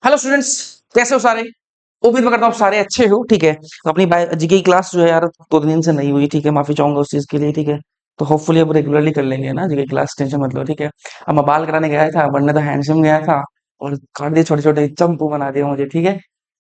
Hello students, कैसे हो सारे। उम्मीद मैं करता हूँ आप सारे अच्छे हो। ठीक है, तो अपनी जीके की क्लास जो है यार 2 दिन से नहीं हुई। ठीक है, माफी चाहूंगा उस चीज के लिए। ठीक है, तो होपफुली अब रेगुलरली कर लेंगे ना जीके क्लास, टेंशन मत लो। ठीक है, अब मैं बाल कराने गया था, वरना तो हैंडसम गया था और काट दिए छोटे छोटे चंपू बना दिया मुझे। ठीक है,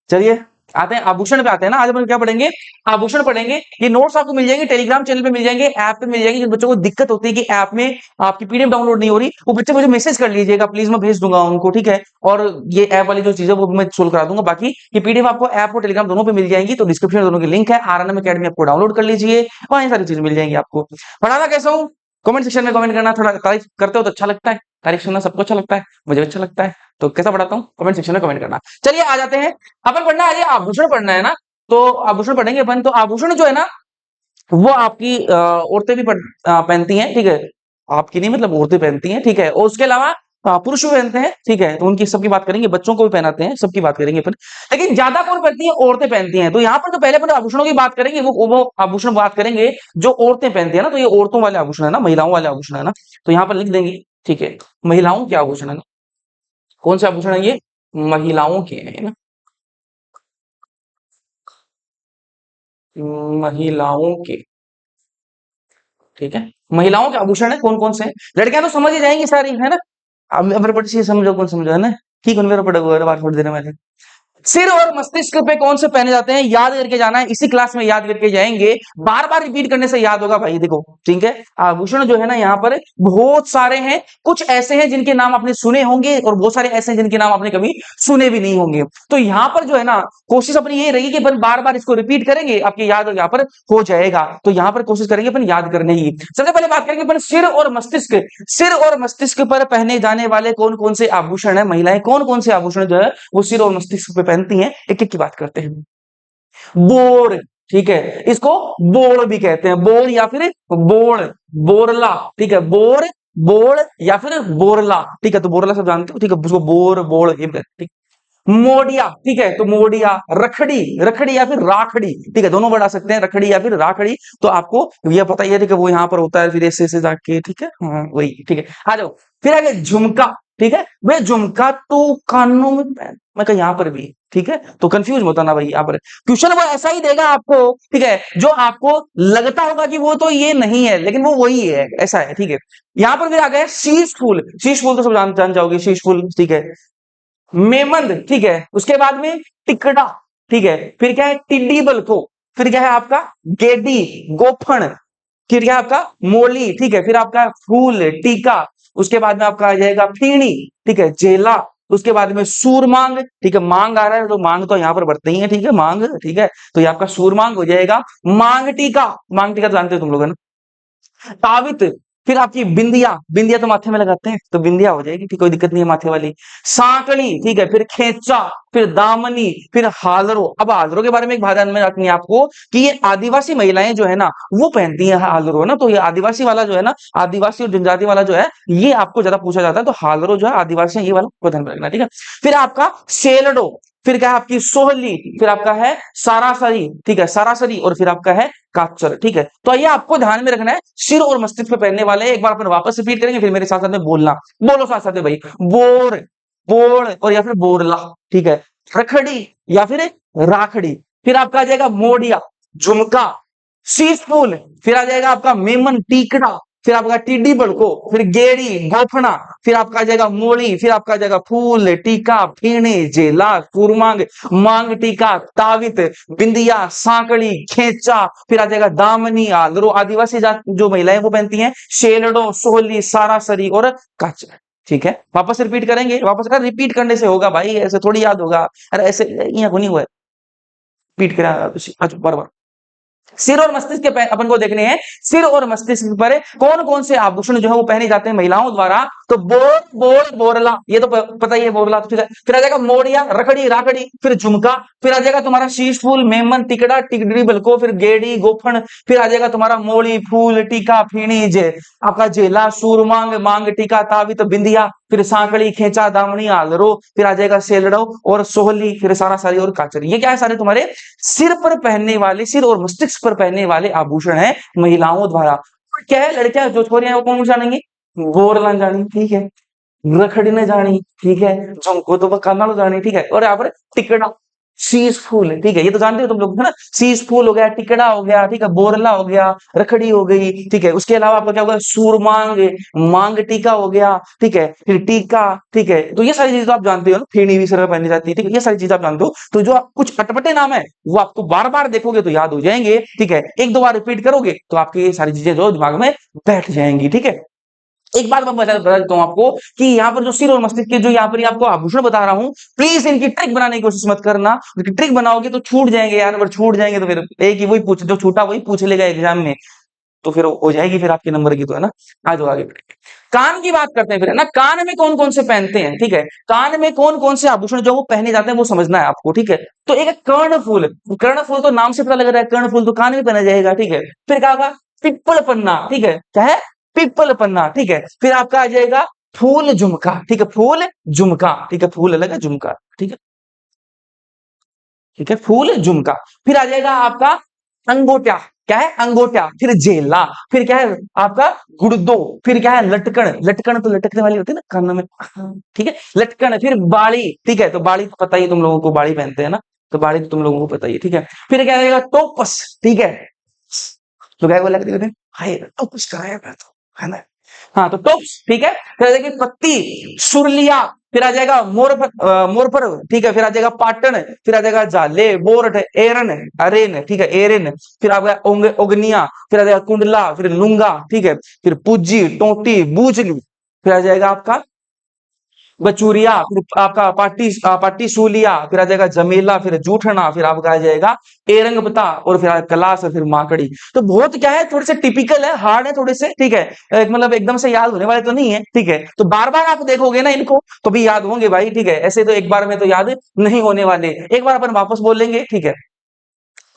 चलिए आते हैं आभूषण पे। आते हैं ना, आज अपन क्या पढ़ेंगे, आभूषण पढ़ेंगे। ये नोट्स आपको मिल जाएंगे, टेलीग्राम चैनल पे मिल जाएंगे, ऐप पे मिल जाएंगे। जिन बच्चों को दिक्कत होती है कि ऐप में आपकी पीडीएफ डाउनलोड नहीं हो रही, वो बच्चे मुझे मैसेज कर लीजिएगा प्लीज, मैं भेज दूंगा उनको। ठीक है, और ये ऐप वाली जो चीजें वो मैं सोल्व करा दूंगा। बाकी ये पीडीएफ आपको ऐप और टेलीग्राम दोनों पे मिल जाएंगी, तो डिस्क्रिप्शन में दोनों की लिंक है। आरएनएम एकेडमी आपको डाउनलोड कर लीजिए और ये सारी चीजें मिल जाएंगी आपको। पढ़ाना कैसा हूँ कमेंट सेक्शन में कमेंट करना। थोड़ा तारीफ करते हो तो अच्छा लगता है, तारीफ सुनना सबको अच्छा लगता है, मुझे अच्छा लगता है। तो कैसा पढ़ाता हूँ कमेंट सेक्शन में कमेंट करना। चलिए आ जाते हैं, अपन पढ़ना है, ये आभूषण पढ़ना है ना, तो आभूषण पढ़ेंगे अपन। तो आभूषण जो है ना, वो आपकी औरतें भी पहनती हैं। ठीक है, आपकी नहीं मतलब औरतें पहनती हैं। ठीक है, और उसके अलावा पुरुष भी पहनते हैं। ठीक है, तो उनकी सबकी बात करेंगे, बच्चों को भी पहनाते हैं, सबकी बात करेंगे अपन। लेकिन ज्यादा कौन पहनती है, औरतें पहनती हैं। तो यहाँ पर जो पहले अपन आभूषणों की बात करेंगे, वो आभूषण बात करेंगे जो औरतें पहनती है ना। तो ये औरतों वाले आभूषण है ना, महिलाओं वाले आभूषण है ना। तो यहाँ पर लिख देंगे। ठीक है, महिलाओं के आभूषण है ना। कौन से आभूषण है ये, महिलाओं के है ना, महिलाओं के। ठीक है, महिलाओं के आभूषण है कौन कौन से हैं? लड़कियां तो समझ ही जाएंगी सारी, है ना। अब मेरे पट से समझो, कौन समझो है ना। ठीक है, मेरा पड़ेगा बार फोड़ देने वाले। सिर और मस्तिष्क पे कौन से पहने जाते हैं, याद करके जाना है, इसी क्लास में याद करके जाएंगे। बार बार रिपीट करने से याद होगा भाई। देखो ठीक है, आभूषण जो है ना यहाँ पर बहुत सारे हैं। कुछ ऐसे हैं जिनके नाम आपने सुने होंगे और बहुत सारे ऐसे हैं जिनके नाम आपने कभी सुने भी नहीं होंगे। तो यहाँ पर जो है ना, कोशिश अपनी ये रही कि अपन बार बार इसको रिपीट करेंगे, आपकी याद यहाँ पर हो जाएगा। तो यहाँ पर कोशिश करेंगे अपन याद करने की। सबसे पहले बात करेंगे अपन सिर और मस्तिष्क। सिर और मस्तिष्क पर पहने जाने वाले कौन कौन से आभूषण है, महिलाएं कौन कौन से आभूषण जो है वो सिर और मस्तिष्क पे पहनती हैं, एक एक की बात करते हैं। बोर, ठीक है, इसको बोर भी कहते हैं, बोर या फिर बोर, बोरला। ठीक है, बोर, बोर या फिर बोरला। ठीक है, तो बोरला सब जानते हो। ठीक है, उसको बोर बोर ये ठीक। मोडिया, ठीक है, तो मोडिया, रखड़ी, रखड़ी या फिर राखड़ी। ठीक है, दोनों बढ़ा सकते हैं, रखड़ी या फिर राखड़ी। तो आपको ये पता ही है। ठीक है, वो यहाँ पर होता है, फिर ऐसे जाके। ठीक है, हाँ वही। ठीक है, आ जाओ फिर आगे झुमका। ठीक है, वे झुमका तो कानों में मैं कहा यहाँ पर भी। ठीक है, तो कंफ्यूज होता ना भाई, यहाँ पर क्वेश्चन वो ऐसा ही देगा आपको। ठीक है, जो आपको लगता होगा कि वो तो ये नहीं है, लेकिन वो वही है, ऐसा है। ठीक है, यहाँ पर फिर आ गया शीश फूल। शीश फूल तो सब जान जाओगे, शीश फूल। ठीक है, मेमंद। ठीक है, उसके बाद में टिकड़ा। ठीक है, फिर क्या है, टिड्डी बलको। फिर क्या है आपका, गेडी, गोफन। फिर क्या है आपका, मोली। ठीक है, फिर आपका फूल, टीका। उसके बाद में आपका आ जाएगा फीणी। ठीक है, जेला। उसके बाद में सूरमांग। ठीक है, मांग आ रहा है तो मांग तो यहाँ पर बढ़ते ही है। ठीक है, मांग। ठीक है, तो ये आपका सूरमांग हो जाएगा। मांग टीका, मांग टीका तो जानते हो तुम लोग है ना। तावित, फिर आपकी बिंदिया। बिंदिया तो माथे में लगाते हैं, तो बिंदिया हो जाएगी। ठीक, कोई दिक्कत नहीं है माथे वाली। सांकली, ठीक है, फिर खेचा, फिर दामनी, फिर हालरो। अब हालरो के बारे में एक बात ध्यान में रखनी है आपको कि ये आदिवासी महिलाएं जो है ना, वो पहनती है हालरो ना। तो ये आदिवासी वाला जो है ना, आदिवासी और जनजाति वाला जो है, ये आपको ज्यादा पूछा जाता है। तो हालरो जो है आदिवासी है, ये वाला को ध्यान में रखना। ठीक है, फिर आपका सेलडो, फिर क्या है आपकी सोहली, फिर आपका है सारासरी। ठीक है, सारासरी, और फिर आपका है काचर। ठीक है, तो ये आपको ध्यान में रखना है। सिर और मस्तिष्क पे पहनने वाले एक बार अपन वापस रिपीट करेंगे, फिर मेरे साथ साथ में बोलना। बोलो साथ साथ में भाई, बोर, बोर और या फिर बोरला। ठीक है, रखड़ी या फिर राखड़ी। फिर आपका आ जाएगा मोडिया, झुमका, शीश फूल। फिर आ जाएगा आपका मेमन, टीकड़ा। फिर आपका टिड्डी बड़को, फिर गेड़ी, गोफना। फिर आपका आ जाएगा मोली। फिर आपका आ जाएगा फूल, टीका, फीणे, जेला, कुरमांग, मांग टीका, तावित, बिंदिया, सांकड़ी, खेचा। फिर आ जाएगा दामनी। आलरो आदिवासी जात जो महिलाएं वो पहनती हैं शेलडो, सोहली, सारासरी और काचर। ठीक है, वापस रिपीट करेंगे। वापस कर, रिपीट करने से होगा भाई, ऐसे थोड़ी याद होगा। अरे ऐसे यहाँ को नहीं हुआ है, रिपीट करा बार बार। सिर और मस्तिष्क के अपन को देखने हैं, सिर और मस्तिष्क पर कौन कौन से आभूषण जो है वो पहने जाते हैं महिलाओं द्वारा। तो बोर, बोर, बोरला, ये तो पता ही है, बोरला। तो फिर आ जाएगा मोड़िया, रखड़ी, राखड़ी, फिर झुमका। फिर आ जाएगा तुम्हारा शीश फूल, मेमन, टिकड़ा, टिकड़ी बलको, फिर गेड़ी, गोफन। फिर आ जाएगा तुम्हारा मोड़ी, फूल, टीका, फीणी, जे आपका जेला, सूरमांग, मांग टीका, तावित, बिंदिया। फिर सांकड़ी, खेचा, दामनी, आलरो। फिर आ जाएगा सेलड़ो और सोहली, फिर सारा सारी और काचरी। ये क्या है, सारे तुम्हारे सिर पर पहनने वाले, सिर और मस्तिष्क पर पहनने वाले आभूषण है महिलाओं द्वारा। क्या है, लड़कियां जो छोरियां वो कौन जानेंगे, बोरला जानेंगे। ठीक है, रखड़ी ने जानी, ठीक है, झुमको तो कन्नाड़ू जानी, ठीक है, और यहाँ पर टिकड़ा, शीश फूल, ठीक है, ये तो जानते हो तुम लोग है ना, शीश फूल हो गया, टिकड़ा हो गया, ठीक है, बोरला हो गया, रखड़ी हो गई, ठीक है, उसके अलावा आपका क्या होगा, सूरमांग, मांग टीका हो गया, ठीक है, फिर टीका, ठीक है, तो ये सारी चीजें तो आप जानते हो ना, फेनी भी सर पहनी जाती है, ठीक है, ये सारी चीजें आप जानते हो, तो जो आप कुछ अटपटे नाम है वो आपको बार बार देखोगे तो याद हो जाएंगे, ठीक है, एक दो बार रिपीट करोगे तो आपकी ये सारी चीजें जो दिमाग में बैठ जाएंगी, ठीक है। एक बात मैं बता देता हूँ आपको कि यहाँ पर जो सिर और मस्तिष्क के जो यहाँ पर आपको आभूषण बता रहा हूँ, प्लीज इनकी ट्रिक बनाने की कोशिश मत करना, क्योंकि ट्रिक बनाओगे तो छूट जाएंगे यार, अगर छूट जाएंगे तो फिर एक ही वही पूछ, जो छूटा वही पूछ लेगा एग्जाम में, तो फिर हो जाएगी फिर आपके नंबर की, तो है ना। आज आगे बढ़ेंगे। कान की बात करते हैं फिर, है ना, कान में कौन कौन से पहनते हैं, ठीक है, कान में कौन कौन से आभूषण जो वो पहने जाते हैं वो समझना है आपको, ठीक है। तो एक है कर्णफूल, कर्णफूल तो नाम से पता लग रहा है, कर्णफूल तो कान में पहना जाएगा, ठीक है। फिर क्या होगा, पिप्पल पन्ना, ठीक है, क्या है, पिप्पल पन्ना, ठीक है। फिर आपका आ जाएगा फूल झुमका, ठीक है, फूल झुमका, ठीक है, फूल अलग है, झुमका, ठीक है, ठीक है, फूल झुमका। फिर आ जाएगा आपका अंगोटा, क्या है, अंगोटा, फिर जेला, फिर क्या है आपका गुड़दो, फिर क्या है लटकन, लटकन तो लटकने वाली होती है ना कान में, ठीक है, लटकन, फिर बाड़ी, ठीक है, तो बाड़ी तो पता ही है तुम लोगों को, बाड़ी पहनते हैं ना, तो बाड़ी तो तुम लोगों को पता ही है, ठीक है। फिर क्या रहेगा टोपस, ठीक है, तो क्या बोला करते हैं, हाय टोपस कराया मैं तो, है ना। हाँ तो टोप्स, ठीक है, फिर आ जाएगी पत्ती, सुरलिया, फिर आ जाएगा मोरपर, ठीक है, फिर आ जाएगा पाटन, फिर आ जाएगा जाले, बोरट, एरन, अरेन, ठीक है, एरन, फिर आ गया ओगनिया, फिर आ जाएगा कुंडला, फिर लुंगा, ठीक है, फिर पुज्जी, टोटी, बूचली, फिर आ जाएगा आपका बचूरिया, फिर आपका पाटी सूलिया, फिर आ जाएगा जमेला, फिर जूठना, फिर आपका आ जाएगा एरंगपता, और फिर कलास, और फिर माकड़ी। तो बहुत क्या है, थोड़े से टिपिकल है, हार्ड है थोड़े से, ठीक है, मतलब एकदम से याद होने वाले तो नहीं है, ठीक है, तो बार बार आप देखोगे ना इनको तो भी याद होंगे भाई, ठीक है, ऐसे तो एक बार में तो याद नहीं होने वाले, एक बार अपन वापस बोल लेंगे, ठीक है।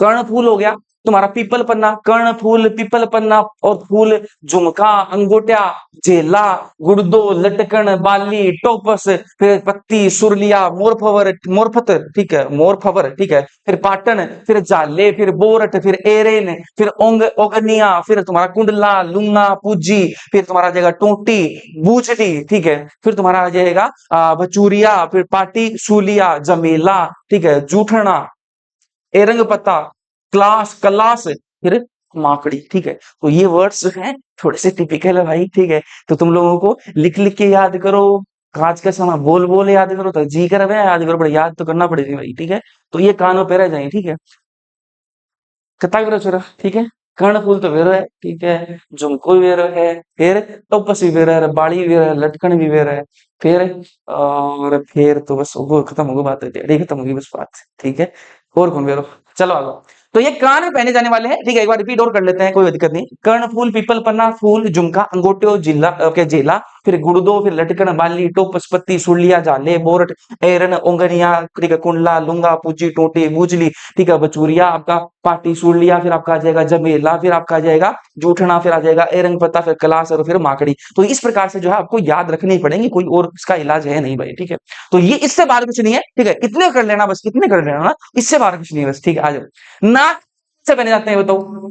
कर्णफूल हो गया तुम्हारा, पीपल पन्ना, कर्णफूल, पीपल पन्ना, और फूल झुमका, अंगूठा, झेला, गुड़दो, लटकन, बाली, टोपस, फिर पत्ती, सुरलिया, मोरफवर, मोरफत, ठीक है, मोरफवर, ठीक है, फिर पाटन, फिर जाले, फिर बोरट, फिर एरेन, फिर ओगनिया, फिर तुम्हारा कुंडला, लुंगा, पूजी, फिर तुम्हारा आ जाएगा टोटी, बूचली, ठीक है, फिर तुम्हारा आ जाएगा बचूरिया, फिर पाटी सूलिया, जमेला, ठीक है, जूठना, एरंग पत्ता, क्लास, कलास, फिर माकड़ी, ठीक है। तो ये वर्ड्स जो हैं थोड़े से टिपिकल है भाई, ठीक है, तो तुम लोगों को लिख लिख के याद करो, आज का समय बोल बोल याद करो, तो जी कर याद करो, बड़े याद तो करना पड़ेगा भाई, ठीक है। तो ये कानों पे रह जाए, ठीक है, कता करो छोरा, ठीक है। कर्णफूल तो वेरो है, ठीक है, झुमको भी वेरो है, फिर टोपस भी वेरो है, बाड़ी भी वेरो है, लटकन भी वेरो है, फिर और फिर तो बस वो खत्म होगी बात, है खत्म होगी बस बात, ठीक है। और कौन वेरो, चलो आगे। तो ये कान में पहने जाने वाले हैं, ठीक है, एक बार रिपीट और कर लेते हैं, कोई दिक्कत नहीं। कर्णफूल, पीपल पन्ना, फूल, झुमका, अंगोटियो, जिला के जेला, फिर गुड़दो, फिर लटकन, बाली, टोपस, पत्ती, सुलिया, जाले, बोरट, एरन, ओंगनिया, ठीक है, कुंडला, लुंगा, पूजी, टोटी, बूजली, ठीक है, बचूरिया, आपका पाटी सूलिया, फिर आपका आ जाएगा जमेला, फिर आपका आ जाएगा जूठना, फिर आ जाएगा एरंग पत्ता, फिर कलास, और फिर माकड़ी। तो इस प्रकार से जो है आपको याद रखनी पड़ेंगी, कोई और इसका इलाज है नहीं भाई, ठीक है। तो ये इससे बाहर कुछ नहीं है, ठीक है, इतने कर लेना बस, इतने कर लेना ना, इससे बाहर कुछ नहीं है बस, ठीक है। आ जाओ, नाक से बने जाते हैं बताओ,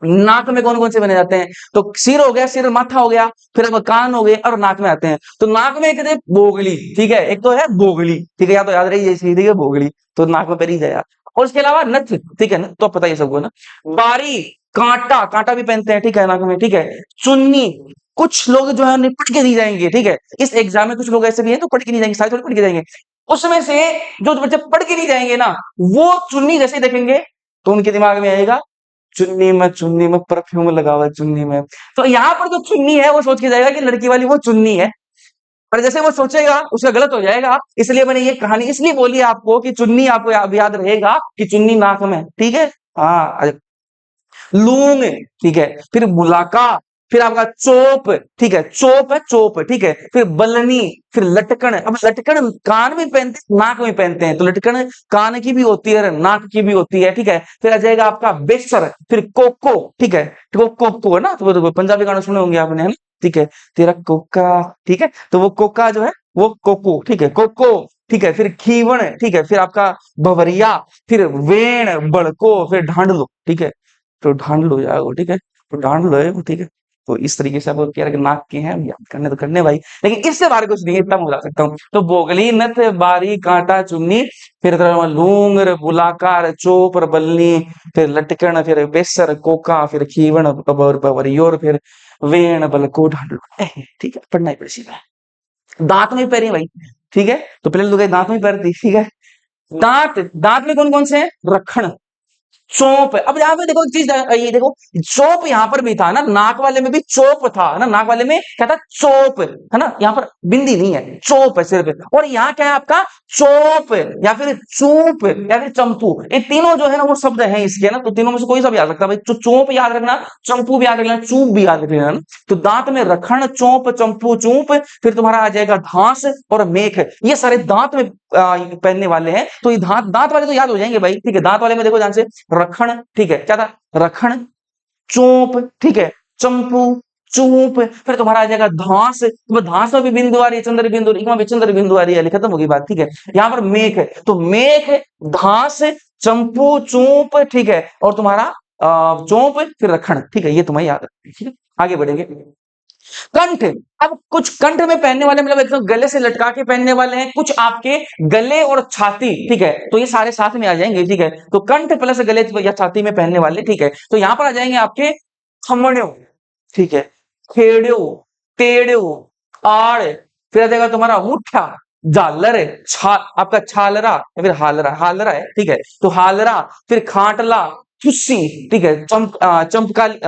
नाक में कौन कौन से बने जाते हैं, तो सिर हो गया, सिर माथा हो गया, फिर अब कान हो गए, और नाक में आते हैं। तो नाक में कहते हैं बोगली, ठीक है, एक तो है बोगली, ठीक है, या तो याद रही जैसी, ठीक है, बोगली, तो नाक में पहनी जाए। और उसके अलावा नथ, ठीक है ना, तो पता ही सबको ना, बारी, कांटा, कांटा भी पहनते हैं, ठीक है, नाक में, ठीक है, चुन्नी, कुछ लोग जो है पढ़ के नहीं जाएंगे, ठीक है, इस एग्जाम में कुछ लोग ऐसे भी हैं तो पढ़ के नहीं जाएंगे, सारे थोड़ी पढ़ के जाएंगे, उसमें से जो बच्चे पढ़ के नहीं जाएंगे ना, वो चुन्नी जैसे देखेंगे तो उनके दिमाग में आएगा, चुन्नी में परफ्यूम लगा हुआ है चुन्नी में, तो यहाँ पर जो चुन्नी है वो सोच के जाएगा कि लड़की वाली वो चुन्नी है, पर जैसे वो सोचेगा उसका गलत हो जाएगा, इसलिए मैंने ये कहानी इसलिए बोली आपको कि चुन्नी आपको याद रहेगा कि चुन्नी नाक में, ठीक है। हाँ, लूंग, ठीक है, फिर बुलाका, फिर आपका चोप, ठीक है, चोप है, चोप, ठीक है, फिर बलनी, फिर लटकन। अब लटकन कान में पहनते हैं, नाक में पहनते हैं, तो लटकन कान की भी होती है, नाक की भी होती है, ठीक है। फिर आ जाएगा आपका बेसर, फिर कोको, ठीक है, कोको है ना, तो पंजाबी गाना सुने होंगे आपने, है ना, ठीक है, तेरा कोका, ठीक है, तो वो कोका जो है वो कोको, ठीक है, कोको, ठीक है, फिर खीवण, ठीक है, फिर आपका बवरिया, फिर वेण, बड़को, फिर ढांड लो, ठीक है, तो ढांड लो जाओ, ठीक है, तो ढांड लो है वो, ठीक है। तो इस तरीके से आपको क्या नाक के हैं याद करने तो करने भाई, लेकिन इससे बाहर कुछ नहीं, इतना मैं बता सकता हूँ। तो बोगली, नथ, बारी, कांटा, चुन्नी, फिर लूंगर, बुलाकार, चोप, बल्ली, फिर लटकन, फिर बेसर, कोका, फिर खीवण, बरियोर, फिर वेण, बलकोट, ठीक है, पढ़ना ही पड़ेगा। दांत में पैर भाई, ठीक है, तो पहले लोग दांत में पैर थी, ठीक है। दांत, दांत में कौन कौन से हैं? रखण, चोप है। अब यहाँ पे देखो एक चीज, ये देखो चोप यहाँ पर भी था ना, नाक वाले में भी चोप था ना, नाक वाले में क्या था? चोप है ना, यहाँ पर बिंदी नहीं है, चोप है सिर्फ। और यहाँ क्या है आपका? चोप या फिर चूप या फिर चंपू, ये तीनों जो है ना वो शब्द है इसके ना, तो तीनों में से कोई सा भी आ सकता है भाई। तो चोप याद रखना, चंपू भी याद रखना, चूप भी याद रखना ना। तो दांत में रखण, चोप, चंपू, चूप, फिर तुम्हारा आ जाएगा धांस और मेख, ये सारे दांत में पहनने वाले हैं। तो ये दांत, दांत वाले तो याद हो जाएंगे भाई, ठीक है। दांत वाले में देखो ध्यान से, रखण, ठीक है, क्या था? रखण, चोप, ठीक है, चंपू, चूप, फिर तुम्हारा आ जाएगा धांस, तो धांस में भी बिंदु आ रही है, चंद्र बिंदु, में भी चंद्र बिंदु आ रही है, खत्म होगी बात, ठीक है। यहाँ पर मेघ है, तो मेघ, धांस, चंपू, चूप, ठीक है, और तुम्हारा चोप, फिर रखण, ठीक है, ये तुम्हें याद रखना, ठीक है। आगे बढ़ेंगे। कंठ, अब कुछ कंठ में पहनने वाले मतलब एकदम गले से लटका के पहनने वाले हैं, कुछ आपके गले और छाती, ठीक है, तो ये सारे साथ में आ जाएंगे, ठीक है। तो कंठ प्लस गले या छाती में पहनने वाले, ठीक है, तो यहां पर आ जाएंगे आपके खमण्यो, ठीक है, खेड्यो, तेड्यो, आड़, फिर आ जाएगा तुम्हारा मुठ्ठा, झालर, आपका छालरा या फिर हालरा, हालरा है, ठीक है, तो हालरा, फिर खाटला, चुस्सी, ठीक है,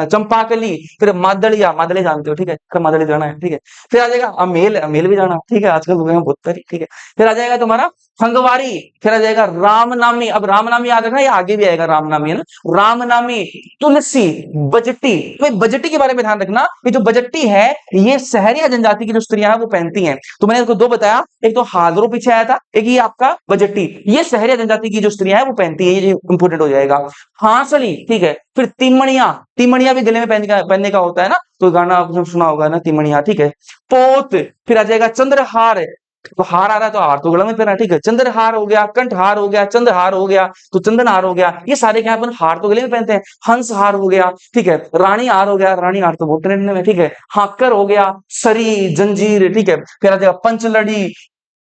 चंपाकली, फिर मादड़िया, मादड़ी जानते हो, ठीक है, फिर मादड़ी जाना है, ठीक है। फिर आ जाएगा अमेल, अमेल भी जाना, ठीक है, आजकल लोग हैं बहुत सारी, ठीक है। फिर आ जाएगा तुम्हारा फंगवारी, फिर आ जाएगा रामनामी, अब रामनामी याद रखना, ये आगे भी आएगा रामनामी, है ना, रामनामी, तुलसी, बजटी। तो बजटी के बारे में ध्यान रखना, ये जो बजटी है ये सहरिया जनजाति की जो स्त्रियां हैं वो पहनती हैं। तो मैंने इसको दो बताया, एक तो हालरो पीछे आया था, एक ये आपका बजटी, ये सहरिया जनजाति की जो स्त्रियां हैं वो पहनती है, ये इंपोर्टेंट हो जाएगा। हांसली, ठीक है, फिर तिमणिया, तिमणिया भी गले में पहनने का होता है ना, तो गाना आपने सुना होगा ना, तिमणिया, ठीक है। पोत, फिर आ जाएगा चंद्रहार, तो हार आ रहा है तो हार तो गला में पहना, ठीक है, चंद्रहार हो गया, कंठहार हो गया, चंद्रहार हो गया, तो चंदनहार हो गया, ये सारे क्या अपन हार तो गले में पहनते हैं। हंस हार हो गया, ठीक है, रानी हार हो गया, रानी हार तो बहुत ट्रेंड में, ठीक है, हाकर हो गया, सरी, जंजीर, ठीक है, फिर आ जाएगा पंचलड़ी,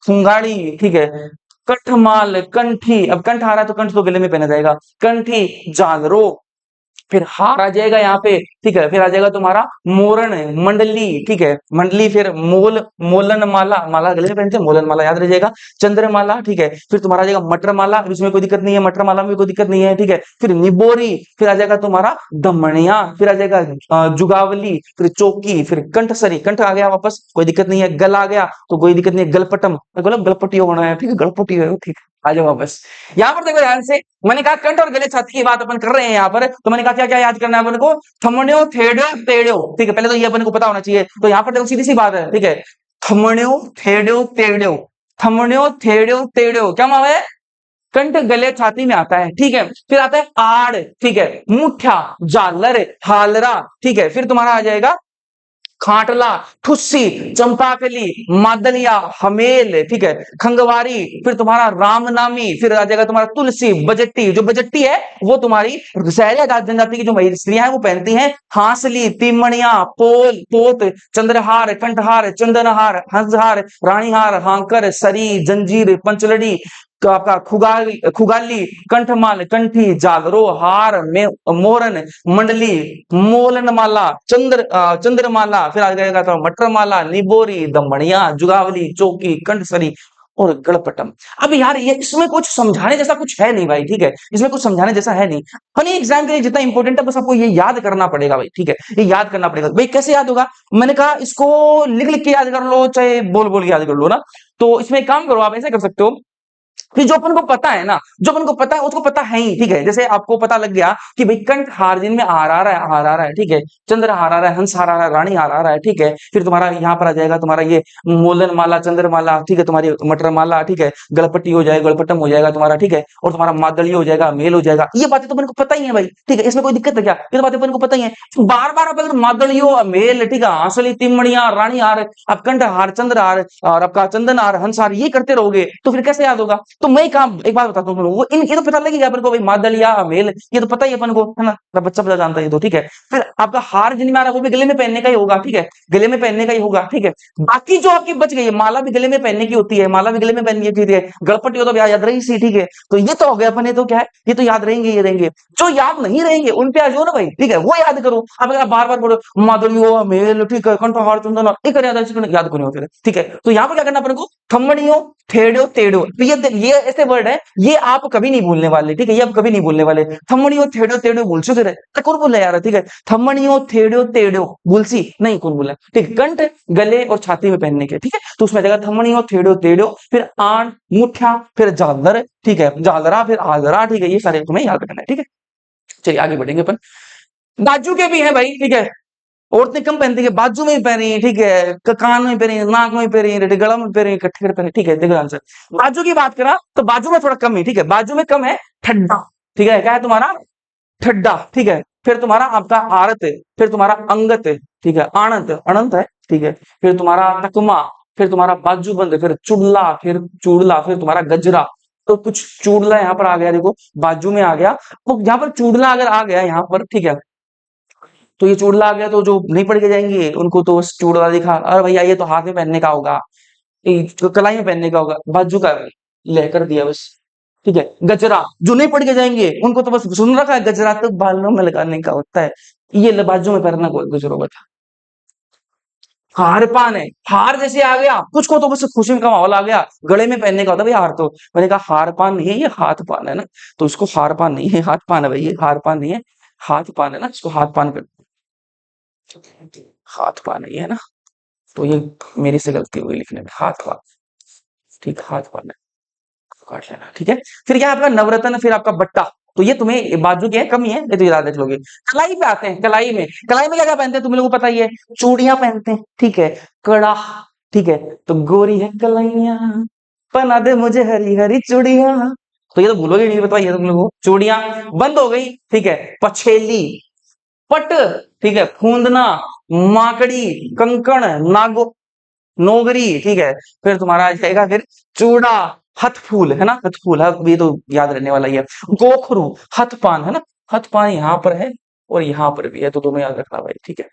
फुंगाड़ी, ठीक है, कठमाल, कंठी, अब कंठ आ रहा है तो कंठ तो गले में पहना जाएगा, कंठी, जालरो, फिर हार आ जाएगा यहाँ पे, ठीक है, फिर आ जाएगा तुम्हारा मोरण, मंडली, ठीक है, मंडली, फिर मोल, मोलन माला, माला गले में पहनते हैं, मोलन माला याद रह जाएगा, चंद्रमाला, ठीक है, फिर तुम्हारा आ जाएगा मटर माला, इसमें कोई दिक्कत नहीं है, मटर माला में कोई दिक्कत नहीं है, ठीक है, फिर निबोरी, फिर आ जाएगा तुम्हारा दमनिया, फिर आ जाएगा जुगावली, फिर चौकी, फिर कंठसरी, कंठ आ गया वापस, कोई दिक्कत नहीं है, गल आ गया तो कोई दिक्कत नहीं है, गलपटम, गलपट्टी होना है, ठीक है, गलपट्टी है, ठीक है, आ जाओ वापस। यहाँ पर देखो ध्यान से, मैंने कहा कंठ और गले छाती की बात अपन कर रहे हैं यहाँ पर, तो मैंने कहा क्या क्या याद करना है अपन को? थमण्यो, थेड्यो, तेड्यो, ठीक है, पहले तो ये अपन को पता होना चाहिए। तो यहाँ पर देखो सीधी सी बात है, ठीक है, थमण्यो, थेड्यो, तेड्यो, थमण्यो, थेड्यो, तेड्यो, क्या माव है? कंठ गले छाती में आता है, ठीक है। फिर आता है आड़, ठीक है, मुठ्ठा, झालर, हालरा, ठीक है, फिर तुम्हारा आ जाएगा खाटला, ठुस्सी, चंपाकली, मादलिया, हमेल, ठीक है, खंगवारी, फिर तुम्हारा रामनामी, फिर आ जाएगा तुम्हारा तुलसी, बजट्टी, जो बजट्टी है वो तुम्हारी सहरिया जनजाति की जो स्त्रियां हैं वो पहनती हैं। हांसली, तिमणिया, पोल, पोत, चंद्रहार, कंठहार, चंदनहार, हंसहार, रानीहार, हांकर, सरी, जंजीर, पंचलड़ी, आपका खुगाली, कंठमाल, कंठी, जागरो, हार, मोरन, मंडली, मोलनमाला, चंद्रमाला, फिर आ जाएगा तो मटरमाला, निबोरी, दमणिया, जुगावली, चौकी, कंठसरी और गणपटम। अब यार ये इसमें कुछ समझाने जैसा कुछ है नहीं भाई, ठीक है, इसमें कुछ समझाने जैसा है नहीं, खाली एग्जाम के लिए जितना इंपॉर्टेंट है बस आपको ये याद करना पड़ेगा भाई, ठीक है, ये याद करना पड़ेगा भाई। कैसे याद होगा? मैंने कहा इसको लिख लिख के याद कर लो, चाहे बोल बोल के याद कर लो ना। तो इसमें एक काम करो, आप ऐसे कर सकते हो कि जो अपन को पता है ना, जो अपन को पता है उसको पता है ही, ठीक है। जैसे आपको पता लग गया कि भाई कंठ हार जिनमें हार आ रहा है, हार आ रहा है, ठीक है, चंद्र हार आ रहा है, हंस हार आ रहा है, रानी हार आ रहा है, ठीक है, फिर तुम्हारा यहाँ पर आ जाएगा तुम्हारा ये मोलन माला, चंद्रमाला, ठीक है, तुम्हारी मटर माला, ठीक है, गणपति हो जाएगा, गणपटम हो जाएगा तुम्हारा, ठीक है, और तुम्हारा मादली हो जाएगा, मेल हो जाएगा। ये बातें तो अपन को पता ही है भाई, ठीक है, इसमें कोई दिक्कत है क्या? ये तो बातें अपन को पता ही है। बार बार अपन मादलियो, मेल, ठीक है, हांसली, तिमणिया, रानी हार, अब कंठ हार, चंद्र हार और आपका चंदन हार, हंस हार, ये करते रहोगे तो फिर कैसे याद होगा? तो मैं काम एक बात बताता हूँ तुम लोगों को, इन ये तो पता लगेगा अपन को भाई मादल या मेल, ये तो पता ही है अपन को, है ना, तो बच्चा बच्चा जानता है ये तो, ठीक है। फिर आपका हार जिनमें आ रहा है वो भी गले में पहनने का ही होगा, ठीक है, गले में पहनने का ही होगा, ठीक है। बाकी जो आपकी बच गई है, माला भी गले में पहनने की होती है, माला भी गले में पहननी है, ठीक है। गणपति हो तो याद रही सी, ठीक है। तो ये तो हो गया अपने, तो क्या है, ये तो याद रहेंगे, ये रहेंगे। जो याद नहीं रहेंगे उन पे आ जाओ ना भाई, ठीक है, वो याद करो। अब अगर बार बार बोलो माधुर्यो मेल, ठीक है, कंठहार चंदन, एक याद करो फिर, ठीक है। तो यहाँ पर क्या करना अपने को, थम्मड़ियों थेड़ो तेड़ो, तो ये ऐसे वर्ड है, ये आप कभी नहीं भूलने वाले, ठीक है, ये आप कभी नहीं भूलने वाले। थम्मड़ियों थेड़ो तेड़ो बोल चुके रहे, तो कौन बोला यार, ठीक है। थम्मड़ियों थेड़ो तेड़ो बुलसी नहीं, कौन बोला, ठीक है। कंठ गले और छाती में पहनने के, ठीक है, तो उसमें जगह थम्मड़ियों थेड़ो तेड़ो, फिर आन मुठ्ठा, फिर झालर, ठीक है, झालरा, फिर आजरा, ठीक है, ये सारे तुम्हें याद रखना है, ठीक है। चलिए आगे बढ़ेंगे अपन। बाजू के भी हैं भाई, ठीक है। औरतें कम पहनती है, बाजू में भी पहन रही है, ठीक है, कान में पहन रही है, नाक में पहन रही है, गला में पहन रही है, कट्ठे पहन रही है, ठीक है। देखो आंसर, बाजू की बात करा तो बाजू में थोड़ा कम है, ठीक है, बाजू में कम है, ठड्डा, ठीक है, क्या है तुम्हारा, ठड्डा, ठीक है। फिर तुम्हारा आपका आरत है, फिर तुम्हारा अंगत है, ठीक है, आणत अनंत है, ठीक है। फिर तुम्हारा तकमा, फिर तुम्हारा बाजूबंद, फिर चुड़ला, फिर चूड़ला, फिर तुम्हारा गजरा। तो कुछ चूड़ला यहाँ पर आ गया, देखो बाजू में आ गया, तो यहाँ पर चूड़ला अगर आ गया यहाँ पर, ठीक है, तो ये चूड़ला आ गया, तो जो नहीं पढ़ के जाएंगे उनको तो बस चूड़ला दिखा, अरे भैया ये तो हाथ में पहनने का होगा, ये तो कलाई में पहनने का होगा, बाजू का लेकर दिया बस, ठीक है। गजरा जो नहीं पढ़ के जाएंगे उनको तो बस सुन रखा है, गजरा तो बालों में लगाने का होता है, ये बाजू में पहनना कोई गजरो बता। हार पान है, हार जैसे आ गया, कुछ को तो बस खुशी का माहौल आ गया, गले में पहनने का होता है भाई हार, तो मैंने कहा हार पान नहीं है, ये हाथ पान है ना, तो इसको हार पान नहीं है, हाथ पान है भाई, ये हार पान नहीं है, हाथ पान है ना, इसको हाथ पान कर, हाथ पान नहीं है ना, तो ये मेरी से गलती हुई लिखने में, हाथ पान, ठीक, हाथ पान है, काट लेना, ठीक है। फिर क्या आपका नवरत्न, फिर आपका बट्टा, तो ये तुम्हें बाजू के है, कम ही है, ये तो याद रख लोगे। कलाई पे आते हैं, कलाई में क्या क्या पहनते हैं तुम लोगों को पता ही है, चूड़ियां पहनते हैं, ठीक है, कड़ा, ठीक है, तो गोरी है कलाइया, पहना दे मुझे हरी हरी चूड़ियां, तो ये तो भूलोगे नहीं, बताइए तुम लोगों को, चूड़ियां बंद हो गई, ठीक है। पछेली, पट, ठीक है, फूंदना, माकड़ी, कंकण, नागो, नोगरी, ठीक है। फिर तुम्हारा आ जाएगा फिर चूड़ा, हथफूल, है ना, हथफूल है, ये तो याद रहने वाला ही है। गोखरू, हथपान, है ना, हथपान यहाँ पर है और यहाँ पर भी है, तो दोनों याद रखना भाई, ठीक है।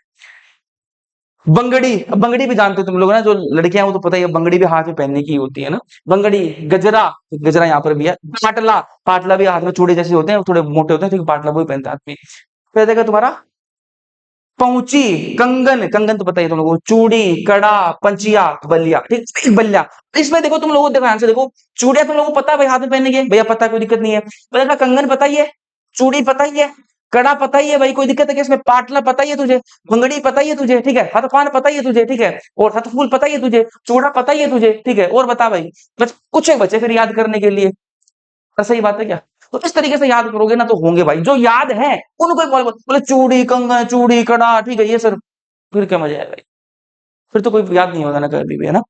बंगड़ी, अब बंगड़ी भी जानते हो तुम लोग ना, जो लड़कियां वो तो पता ही है, बंगड़ी भी हाथ में पहनने की होती है ना, बंगड़ी। गजरा, गजरा यहाँ पर भी है। पाटला, पाटला भी हाथ में चूड़ी जैसे होते हैं, थोड़े मोटे होते हैं, ठीक है, पाटला वो भी पहनते हैं आदमी। फिर देखा तुम्हारा पहुंची, कंगन, कंगन तो पता ही है तुम लोगों को, चूड़ी, कड़ा, पंचिया, बलिया, ठीक, बलिया। इसमें देखो तुम लोगों को, देखो आंसर देखो, चूड़िया तुम लोगों को पता है भाई हाथ में पहनने की, भैया पता है, कोई दिक्कत नहीं है। पता, कंगन पता ही है, चूड़ी पता ही है, कड़ा पता ही है भाई, कोई दिक्कत है क्या इसमें, पाटला पता ही है तुझे, बंगड़ी पता ही है तुझे, ठीक है, हथपान पता ही है तुझे, ठीक है, और हथफूल पता ही है तुझे, चूड़ा पता ही है तुझे, ठीक है, और बता भाई, बस कुछ एक बचे फिर याद करने के लिए, सही बात है क्या। तो इस तरीके से याद करोगे ना तो होंगे भाई, जो याद है उनको ही बोले चूड़ी, कंगन, चूड़ी, कड़ा, ठीक है, ये सर, फिर क्या मजा है भाई, फिर तो कोई याद नहीं होगा ना कभी भी, है ना।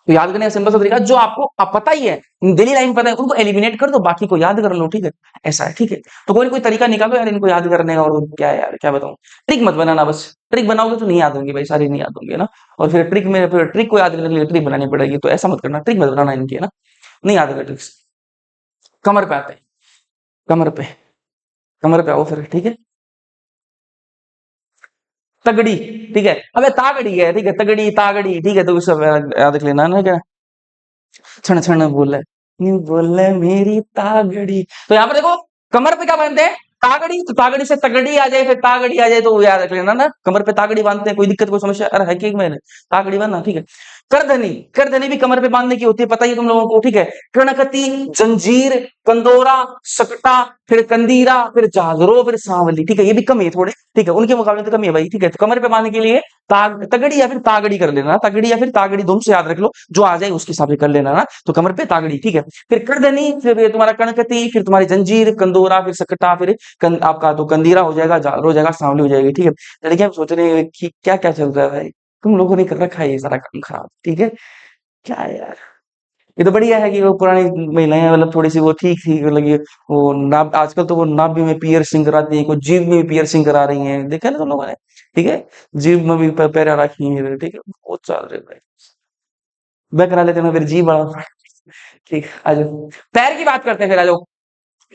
तो याद करने का सिंपल सा तरीका, जो आपको पता ही है, डेली लाइफ पता है, उनको एलिमिनेट कर दो, बाकी को याद कर लो, ठीक है, ऐसा है, ठीक है। तो कोई ना कोई तरीका निकालो यार इनको याद करने का, और क्या है यार, क्या बताऊं, ट्रिक मत बनाना, बस ट्रिक बनाओगे तो नहीं याद होंगी भाई, सारी नहीं याद होंगी, है ना। और फिर ट्रिक में, फिर ट्रिक को याद करने के लिए ट्रिक बनानी पड़ेगी, तो ऐसा मत करना, ट्रिक मत बनाना इनकी, है ना, नहीं याद होगा ट्रिक्स। कमर पे आते हैं, कमर पे, कमर पे आओ फिर, ठीक है। तगड़ी, ठीक है, अबे तागड़ी है, ठीक है, तगड़ी तागड़ी, ठीक है, तो सब याद रख लेना ना, क्या क्षण क्षण बोले, नी बोले मेरी तागड़ी, तो यहाँ पर देखो कमर पे क्या बांधते हैं, तागड़ी, तो तागड़ी से तगड़ी आ जाए, फिर तागड़ी आ जाए, तो याद रख लेना ना, कमर पे तागड़ी बांधते हैं, कोई दिक्कत कोई समस्या, अरे है कि मैंने तागड़ी बांधना, ठीक है। करधनी, करधनी भी कमर पे बांधने की होती है, पता ही है तुम लोगों को, ठीक है। कणकती, जंजीर, कंदोरा, सकटा, फिर कंदीरा, फिर जागरो, फिर सांवली, ठीक है, ये भी कम है थोड़े, ठीक है, उनके मुकाबले तो कम है भाई, ठीक है। तो कमर पे बांधने के लिए तगड़ी या फिर तागड़ी कर लेना, तगड़ी या फिर तागड़ी दोनों से याद रख लो, जो आ जाए उसके हिसाब से कर लेना ना, तो कमर पे तागड़ी, ठीक है। फिर करधनी, फिर ये तुम्हारा कणकती, फिर तुम्हारी जंजीर, कंदोरा, फिर सकटा, फिर आपका तो कंदीरा हो जाएगा, जागरो हो जाएगा, सांवली हो जाएगी, ठीक है। लड़कियां सोच रहे हैं कि क्या क्या चल रहा है भाई, तुम लोगों ने कर रखा है ये सारा काम खराब, ठीक है। क्या है यार, ये तो बढ़िया है कि वो पुरानी महिलाएं मतलब थोड़ी सी वो ठीक थी, मतलब ये वो नाभ, आजकल तो वो नाभि में पियर्सिंग कराती है, कोई जीभ में भी पियर्सिंग करा रही है, देखा ना तुम लोगों ने, ठीक है, जीभ में भी पैरा रखी है, ठीक है, बहुत चल रहे भाई। मैं करा लेते ना फिर जी बड़ा, ठीक है, आ जाओ। पैर की बात करते हैं फिर, आ जाओ।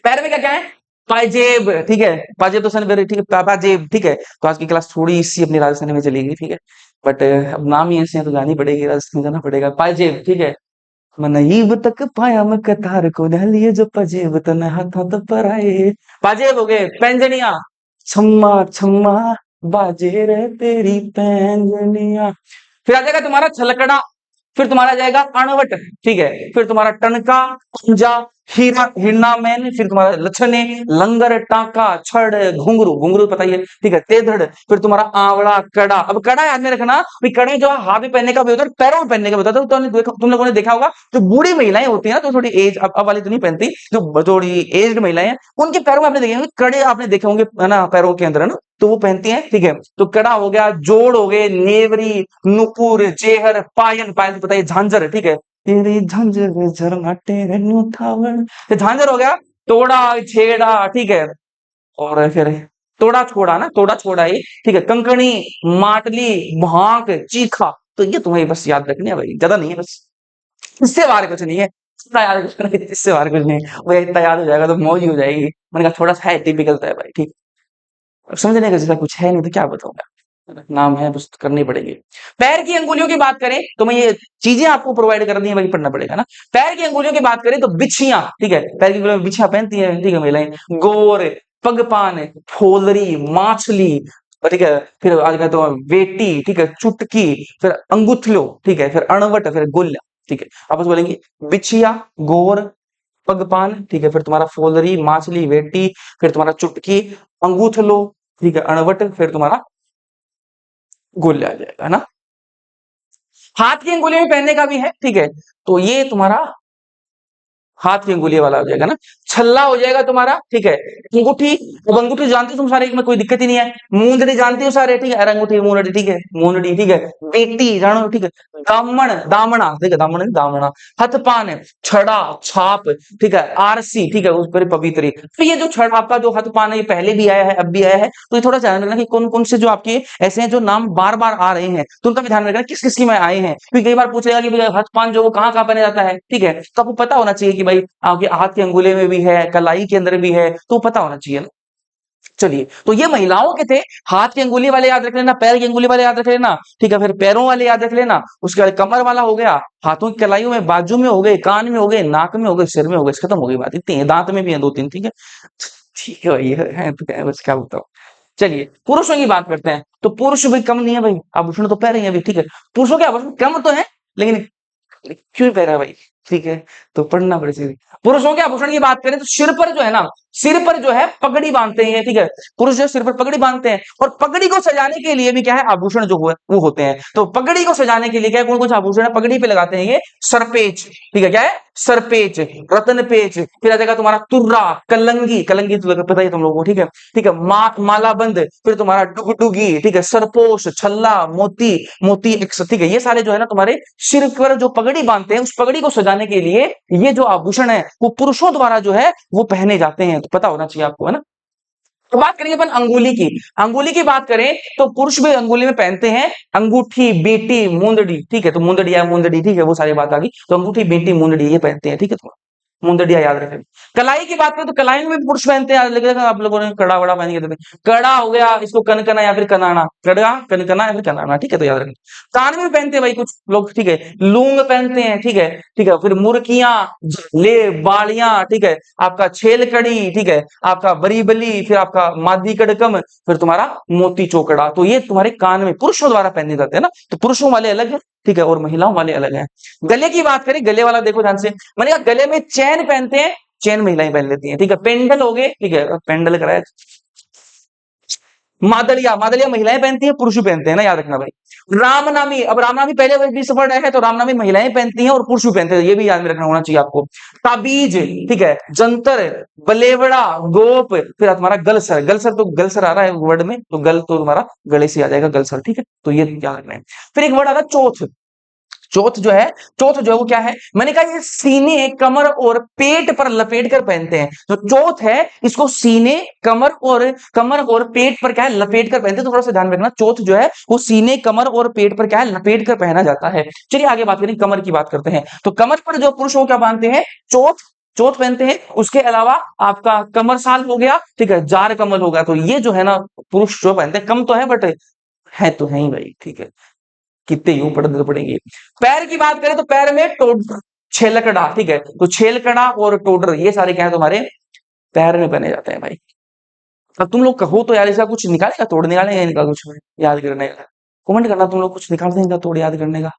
पैर में क्या क्या है? पाजेब, ठीक है। पाजेब तो सन वेरी, ठीक है, पाजेब, ठीक है। तो आज की क्लास थोड़ी सी अपनी राजस्थानी में चलेगी, ठीक है। बट अब नाम ही ऐसे हैं तो जानी पड़ेगी, राजस्थानी जाना पड़ेगा। पाजेब, ठीक है। मनईब तक पाया मैं कतार को डालिए जो पजेब तन हाथों तक पर आए। पाजेब हो गए। पैंजनिया, छम्मा छम्मा बाजे रे तेरी पैंजनिया। फिर आ जाएगा तुम्हारा छलकड़ा, फिर तुम्हारा आ जाएगा अणवट, ठीक है। फिर तुम्हारा टनका, पंजा, हीरा, हिरना मैन, फिर तुम्हारा लछने, लंगर, टाका, छड़, घुंघरू, घुंघरू पता ही है, ठीक है। तेधड़, फिर तुम्हारा आंवला, कड़ा। अब कड़ा याद में रखना, भाई कड़े जो हाथ में पहनने का भी होता है, पैरों में पहनने का भी होता है। तो तुम लोगों ने देखा होगा, जो बूढ़ी महिलाएं होती है ना, तो थोड़ी एज अब वाली तो नहीं पहनती, जो थोड़ी एज्ड महिलाएं हैं, उनके पैरों में आपने देखे होंगे कड़े, आपने देखे होंगे है ना, पैरों के अंदर, है ना, तो वो पहनती हैं, ठीक है। तो कड़ा हो गया, जोड़ हो गए, नेवरी, नुपुर, जेहर, पायल, पायल तो पता है, झांझर, ठीक है। तेरी झांझर झरनाटे रेनू थावड़, ये झांझर हो गया। तोड़ा, छेड़ा, ठीक है। और फिर तोड़ा छोड़ा ना, तोड़ा छोड़ा ही, ठीक है। कंकणी, माटली, भांक, चीखा। तो ये तुम्हें बस याद रखनी है भाई, ज्यादा नहीं है बस, इससे बाहर कुछ नहीं है। इतना याद रखना है, इससे बाहर कुछ नहीं है भाई, इतना याद हो जाएगा तो मौज ही हो जाएगी। मैंने कहा थोड़ा सा है, टिपिकल है भाई, ठीक। समझने का जैसा कुछ है नहीं तो क्या बताऊंगा, नाम है बस, करनी पड़ेगी। पैर की अंगुलियों की बात करें तो मैं ये चीजें आपको प्रोवाइड कर दी है, वही पढ़ना पड़ेगा ना। पैर की अंगुलियों की बात करें तो बिछियां, ठीक है। पैर की अंगुलियों में बिछियां पहनती है, ठीक है, महिलाएं। गोर, पगपान, फोलरी, माछली, ठीक है। फिर आगे तो वेटी, ठीक है, चुटकी, फिर अंगुठलो, ठीक है, फिर अणवट, फिर गुल्ला, ठीक है। आपस बोलेंगे बिछिया, गोर, पगपान, ठीक है, फिर तुम्हारा फोलरी, माछली, वेटी, फिर तुम्हारा चुटकी, अंगूठलो, ठीक है, अणवट, फिर तुम्हारा गोले आ जाएगा, है ना। हाथ की अंगुली में पहनने का भी है, ठीक है। तो ये तुम्हारा हाथ की अंगुली वाला हो जाएगा ना। छल्ला हो जाएगा तुम्हारा, ठीक है। अंगूठी, अब अंगूठी जानते हो तुम सारे, में कोई दिक्कत ही नहीं है। मूंदड़ी जानते हो सारे, ठीक है। अरे अंगूठी, मूंदड़ी, ठीक है, मूंदड़ी, ठीक है। बेटी जानो, ठीक है। दामन, दामना, ठीक है, दामन नहीं, दामना। हथपान, छड़ा, छाप, ठीक है। आरसी, ठीक है, उस पर पवित्री। तो ये जो छड़ा आपका जो हथपान है, ये पहले भी आया है, अब भी आया है, तो ये थोड़ा ध्यान रखना कि कौन कौन से जो आपके ऐसे हैं जो नाम बार बार आ रहे हैं, तो उनका भी ध्यान रखना किस किस की में आए हैं, क्योंकि कई बार पूछेगा कि भैया हथपान जो वो कहाँ कहाँ पहना जाता है, ठीक है। तो आपको पता होना चाहिए कि भाई आपके हाथ के अंगुले में भी है, कलाई के अंदर भी है, तो पता होना चाहिए ना। चलिए, तो ये महिलाओं के थे। हाथ की अंगुली वाले याद रख लेना, पैर की अंगुली वाले याद रख लेना, ठीक है। फिर पैरों वाले याद रख लेना, उसके बाद कमर वाला हो गया, हाथों की कलाइयों में, बाजू में हो गए, कान में हो गए, नाक में हो गए, सिर में हो गए, खत्म हो गई बात, इतनी है। दांत में भी है दो तीन, ठीक है। ठीक है भाई, है तो क्या है, बस क्या बताओ। चलिए, पुरुषों की बात करते हैं, तो पुरुष भी कम नहीं है भाई, आभूषण तो पहन रहे हैं अभी, ठीक है। पुरुषों के आभूषण कम तो है, लेकिन क्यों पहना भाई, ठीक है, तो पढ़ना पड़ेगा। पुरुषों के आभूषण की बात करें तो सिर पर जो है ना, सिर पर जो है पगड़ी बांधते हैं, ठीक है। पुरुष जो सिर पर पगड़ी बांधते हैं, और पगड़ी को सजाने के लिए भी क्या है, आभूषण जो है वो होते हैं। तो पगड़ी को सजाने के लिए क्या है, कौन कौन सा आभूषण है पगड़ी पे लगाते हैं, ये सरपेच, ठीक है, क्या है, सरपेच, रतन पेच, फिर आ जाएगा तुम्हारा तुर्रा, कलंगी, कलंगी तो पता ही तुम लोगों को, ठीक है, ठीक है। मालाबंद, फिर तुम्हारा डुगडुगी, ठीक है, सरपोश, छल्ला, मोती, मोती एक्स, ठीक है। ये सारे जो है ना तुम्हारे सिर पर जो पगड़ी बांधते हैं, उस पगड़ी को सजाने के लिए ये जो आभूषण है वो पुरुषों द्वारा जो है वो पहने जाते हैं, तो पता होना चाहिए आपको, है ना। तो बात करेंगे अपन अंगुली की। अंगुली की बात करें तो पुरुष भी अंगुली में पहनते हैं अंगूठी, बेटी, मुंदड़ी, ठीक है। तो मुंदड़ी या मुंदड़ी, ठीक है, वो सारी बात आ गई। तो अंगूठी, बेटी, मुंदड़ी ये पहनते हैं, ठीक है। तो मुंदड़िया याद रखें। कलाई की बात करें तो कलाई में भी पुरुष पहनते हैं, लेकिन आप लोगों ने कड़ा वड़ा पहन के देते हैं। कड़ा हो गया, इसको कनकना या फिर कनाना, कड़ा, कनकना या फिर कनाना, ठीक है, तो याद रखें। कान में भी पहनते हैं भाई कुछ लोग, ठीक है। लूंग पहनते हैं, ठीक है, ठीक है। फिर मुर्कियां, ले, बालियां, ठीक है। आपका छेल कड़ी, ठीक है, आपका बरीबली, फिर आपका मादी कड़कम, फिर तुम्हारा मोती चोकड़ा। तो ये तुम्हारे कान में पुरुषों द्वारा पहने जाते हैं ना, तो पुरुषों वाले अलग है, ठीक है, और महिलाओं वाले अलग है। गले की बात करें, गले वाला देखो ध्यान से, मैंने कहा गले में चैन पहनते हैं, चैन महिलाएं पहन लेती हैं, ठीक है। पेंडल हो गए, ठीक है, पेंडल कराया। मादलिया, मादलिया महिलाएं पहनती हैं, पुरुष भी पहनते हैं ना, याद रखना भाई। रामनामी, अब रामनामी पहले भी वर्ड है, तो रामनामी महिलाएं पहनती हैं और पुरुष भी पहनते हैं, ये भी याद में रखना होना चाहिए आपको। ताबीज, ठीक है, जंतर, बलेवड़ा, गोप, फिर तुम्हारा गलसर, गलसर तो गलसर आ रहा है वर्ड में, तो गल तो तुम्हारा गले से आ जाएगा, गलसर, ठीक है। तो ये याद रखना है। फिर एक वर्ड आ रहा है चौथ, चौथ जो है, चौथ जो है वो क्या है, मैंने कहा ये सीने, कमर और पेट पर लपेट कर पहनते हैं। तो चौथ है इसको सीने, कमर और पेट पर क्या है, लपेट कर पहनते हैं। तो थोड़ा सा ध्यान रखना, चौथ जो है वो सीने, कमर और पेट पर क्या है, लपेट कर पहना जाता है। चलिए आगे बात करें, कमर की बात करते हैं। तो कमर पर जो पुरुष वो क्या बांधते हैं, चौथ, चौथ पहनते हैं। उसके अलावा आपका कमर साल हो गया, ठीक है, जार कमल हो गया। तो ये जो है ना पुरुष जो पहनते हैं, कम तो है बट है तो है ही भाई, ठीक है, कितने यूं पढ़ने तो पड़ेंगे। पैर की बात करें तो पैर में छेलकड़ा, ठीक है, तो छेलकड़ा और टोडर ये सारे क्या है तुम्हारे पैर में पहने जाते हैं भाई। अब तुम लोग कहो तो यार इसका कुछ निकालेगा, तोड़ निकालेगा इनका कुछ याद करने का, कमेंट करना तुम लोग कुछ निकाल देंगे तोड़ याद करने का।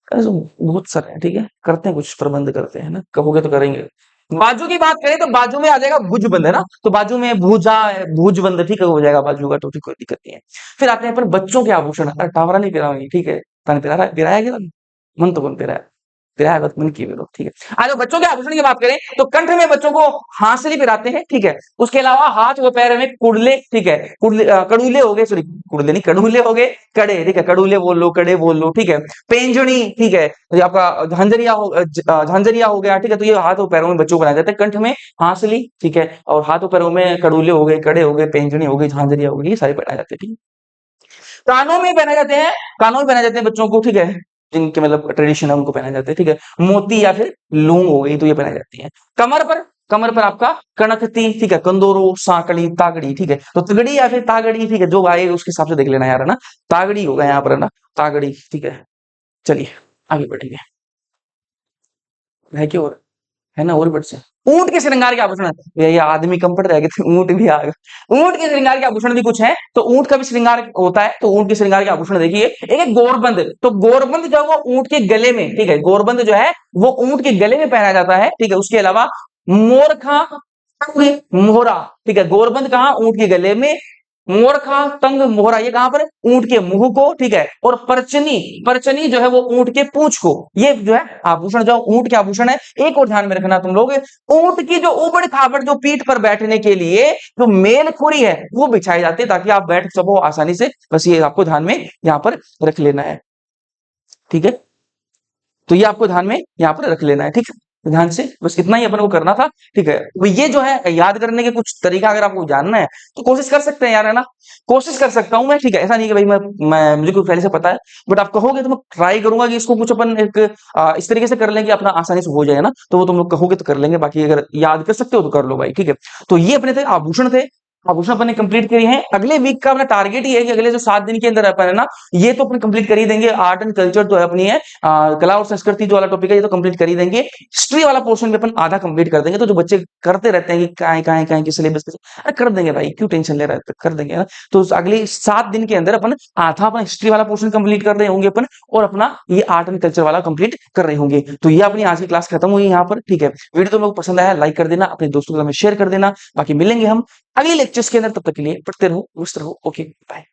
ऐसे बहुत सारे हैं, ठीक है, करते हैं कुछ प्रबंध करते हैं ना, कहोगे तो करेंगे। बाजू की बात करें तो बाजू में आ जाएगा भुजबंद, है ना, तो बाजू में भुजा भुजबंद, ठीक है, हो जाएगा बाजू का, तो ठीक, कोई दिक्कत नहीं है। फिर आते हैं पर बच्चों के आभूषण, अरे टावरा नहीं पिराएंगे, ठीक है, तन पिराया गया मन तो कौन पिराया, पिराया बत मन की विरोध, ठीक है। आज बच्चों के आभूषण की बात करें तो कंठ में बच्चों को हांसली पिराते हैं, ठीक है। उसके अलावा हाथ व पैर में कुड़ले, ठीक है, कुड़ले कड़ूले हो गए, सॉरी कुड़ले नहीं, कड़ूले हो गए, कड़े, ठीक है, कड़ूले बोल लो, कड़े बोल लो, ठीक है। पेंजनी, ठीक है, ये आपका झांझरिया हो गया, ठीक है। तो ये हाथ और पैरों में बच्चों को बनाए जाते हैं। कंठ में हांसली, ठीक है, और हाथों पैरों में कड़ूले हो गए, कड़े हो गए, पेंजनी हो गई, झांझरिया हो गई, ये सारे बनाए जाते हैं, ठीक है। कानों में पहनाए जाते हैं, कानों में पहनाए जाते हैं बच्चों को, ठीक है, जिनके मतलब ट्रेडिशन है उनको पहनाए जाते हैं, ठीक है। मोती या फिर लूंग हो गई, तो ये पहनाई जाती है। कमर पर आपका कनकती, ठीक है, कंदोरो, सांकड़ी, तागड़ी, ठीक है। तो तगड़ी या फिर तागड़ी, ठीक है, जो आए उसके हिसाब से देख लेना यार, है ना, तागड़ी होगा यहाँ पर, है ना, तागड़ी, ठीक है। चलिए आगे बढ़ेंगे, है क्यों, है ना, और बढ़ से ऊंट के श्रृंगार के आभूषण, ये आदमी कम पड़ जाएगा, तो ऊंट भी आ गया। ऊंट के श्रृंगार के आभूषण भी कुछ है, तो ऊंट का भी श्रृंगार होता है। तो ऊंट के श्रृंगार के आभूषण देखिए, एक है गोरबंद, तो गोरबंद जो है वो ऊंट के गले में, ठीक है, गोरबंद जो है वो ऊंट के गले में पहना जाता है, ठीक है। उसके अलावा मोरखा, मोहरा, ठीक है, गोरबंद कहाँ, ऊंट के गले में, मोरखा, तंग, मोहरा ये कहां पर, ऊंट के मुंह को, ठीक है। और परचनी, परचनी जो है वो ऊंट के पूंछ को। ये जो है आभूषण जो ऊंट के आभूषण है। एक और ध्यान में रखना तुम लोग, ऊंट की जो उबड़ खाबड़ जो पीठ पर बैठने के लिए जो मेलखुरी है वो बिछाई जाती है, ताकि आप बैठ सको आसानी से। बस ये आपको ध्यान में यहाँ पर रख लेना है, ठीक है। तो ये आपको ध्यान में यहाँ पर रख लेना है, ठीक है, ध्यान से, बस इतना ही अपन को करना था, ठीक है। तो ये जो है याद करने के कुछ तरीका अगर आपको जानना है तो कोशिश कर सकते हैं यार, है ना, कोशिश कर सकता हूं मैं, ठीक है। ऐसा नहीं कि भाई मैं मुझे कुछ पहले से पता है, बट आप कहोगे तो मैं ट्राई करूंगा कि इसको कुछ अपन एक इस तरीके से कर लेंगे अपना आसानी से हो जाए ना। तो वो तुम लोग कहोगे तो कर लेंगे, बाकी अगर याद कर सकते हो तो कर लो भाई, ठीक है। तो ये अपने थे आभूषण थे, आभूषण अपन ने कंप्लीट किए हैं। अगले वीक का अपना टारगेट ये है कि अगले जो 7 दिन के अंदर अपन है ना ये तो अपन कंप्लीट कर ही देंगे। आर्ट एंड कल्चर तो है अपनी है, कला और संस्कृति जो वाला टॉपिक है ये तो कंप्लीट कर ही देंगे। हिस्ट्री वाला पोर्शन भी अपन आधा कंप्लीट कर देंगे। तो जो बच्चे करते रहते हैं कि कहाँ की सिलेबस, अरे कर देंगे भाई, क्यों टेंशन ले रहे हैं, कर देंगे ना। तो अगले 7 दिन के अंदर अपन आधा अपना हिस्ट्री वाला पोर्शन कंप्लीट कर रहे होंगे अपन, और अपना ये आर्ट एंड कल्चर वाला कंप्लीट कर रहे होंगे। तो ये अपनी आज की क्लास खत्म हुई यहाँ पर, ठीक है। वीडियो तुम लोग पसंद आया लाइक कर देना, अपने दोस्तों के साथ शेयर कर देना। बाकी मिलेंगे हम अगले लेक्चर्स के अंदर, तब तक के लिए पढ़ते रहो, मस्त रहो, ओके बाय।